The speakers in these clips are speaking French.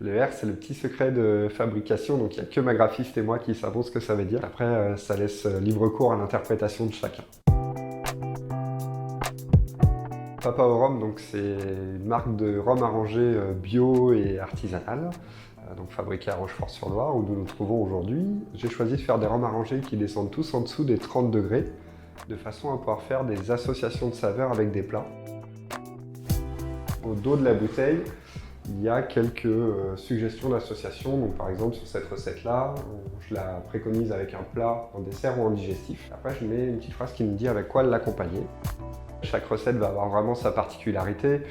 Le R, c'est le petit secret de fabrication, donc il n'y a que ma graphiste et moi qui savons ce que ça veut dire. Après, ça laisse libre cours à l'interprétation de chacun. Papa au rhum, donc c'est une marque de rhum arrangé bio et artisanal, donc fabriquée à Rochefort-sur-Loire, où nous nous trouvons aujourd'hui. J'ai choisi de faire des rhums arrangés qui descendent tous en dessous des 30 degrés, de façon à pouvoir faire des associations de saveurs avec des plats. Au dos de la bouteille, il y a quelques suggestions d'association. Donc par exemple sur cette recette-là, je la préconise avec un plat en dessert ou en digestif. Après je mets une petite phrase qui me dit avec quoi l'accompagner. Chaque recette va avoir vraiment sa particularité.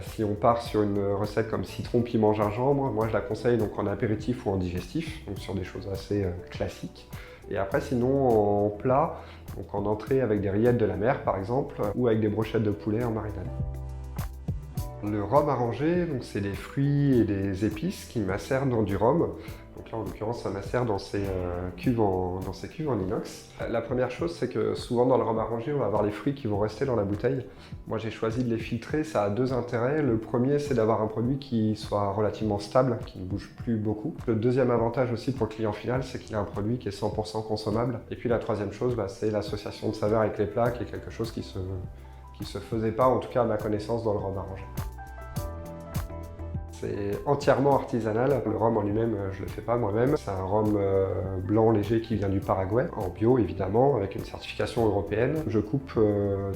Si on part sur une recette comme citron, piment, gingembre, moi je la conseille donc en apéritif ou en digestif, donc sur des choses assez classiques. Et après sinon en plat, donc en entrée avec des rillettes de la mer par exemple, ou avec des brochettes de poulet en marinade. Le rhum arrangé, donc c'est des fruits et des épices qui macèrent dans du rhum. Donc là, en l'occurrence, ça macère dans ces cuves en inox. La première chose, c'est que souvent dans le rhum arrangé, on va avoir les fruits qui vont rester dans la bouteille. Moi, j'ai choisi de les filtrer. Ça a deux intérêts. Le premier, c'est d'avoir un produit qui soit relativement stable, qui ne bouge plus beaucoup. Le deuxième avantage aussi pour le client final, c'est qu'il a un produit qui est 100% consommable. Et puis la troisième chose, c'est l'association de saveurs avec les plats, qui est quelque chose qui se faisait pas, en tout cas à ma connaissance, dans le rhum arrangé. C'est entièrement artisanal. Le rhum en lui-même, je le fais pas moi-même. C'est un rhum blanc léger qui vient du Paraguay, en bio évidemment, avec une certification européenne. Je coupe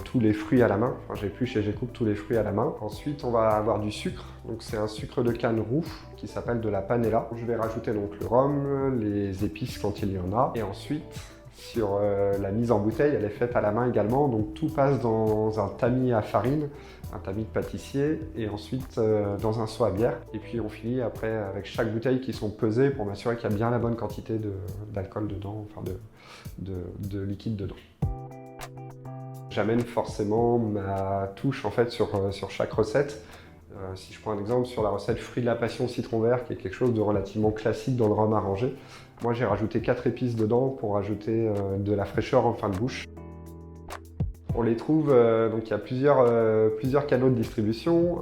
tous les fruits à la main. Enfin, j'épluche et j'écoupe tous les fruits à la main. Ensuite, on va avoir du sucre. Donc c'est un sucre de canne roux qui s'appelle de la panela. Je vais rajouter donc le rhum, les épices quand il y en a. Et ensuite, sur la mise en bouteille, elle est faite à la main également, donc tout passe dans un tamis à farine, un tamis de pâtissier, et ensuite dans un seau à bière. Et puis on finit après avec chaque bouteille qui sont pesées pour m'assurer qu'il y a bien la bonne quantité d'alcool dedans, enfin de liquide dedans. J'amène forcément ma touche en fait sur chaque recette. Si je prends un exemple sur la recette fruits de la passion citron vert, qui est quelque chose de relativement classique dans le rhum arrangé, moi j'ai rajouté 4 épices dedans pour rajouter de la fraîcheur en fin de bouche. On les trouve, donc il y a plusieurs canaux de distribution.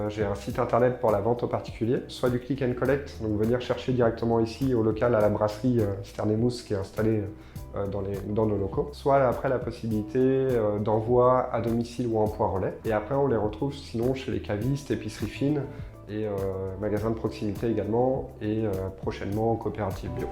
J'ai un site internet pour la vente aux particuliers, soit du click and collect, donc venir chercher directement ici au local à la brasserie Sternemousse qui est installée dans nos locaux, soit après la possibilité d'envoi à domicile ou en point relais. Et après on les retrouve sinon chez les cavistes, épiceries fines et magasins de proximité également, et prochainement en coopérative bio.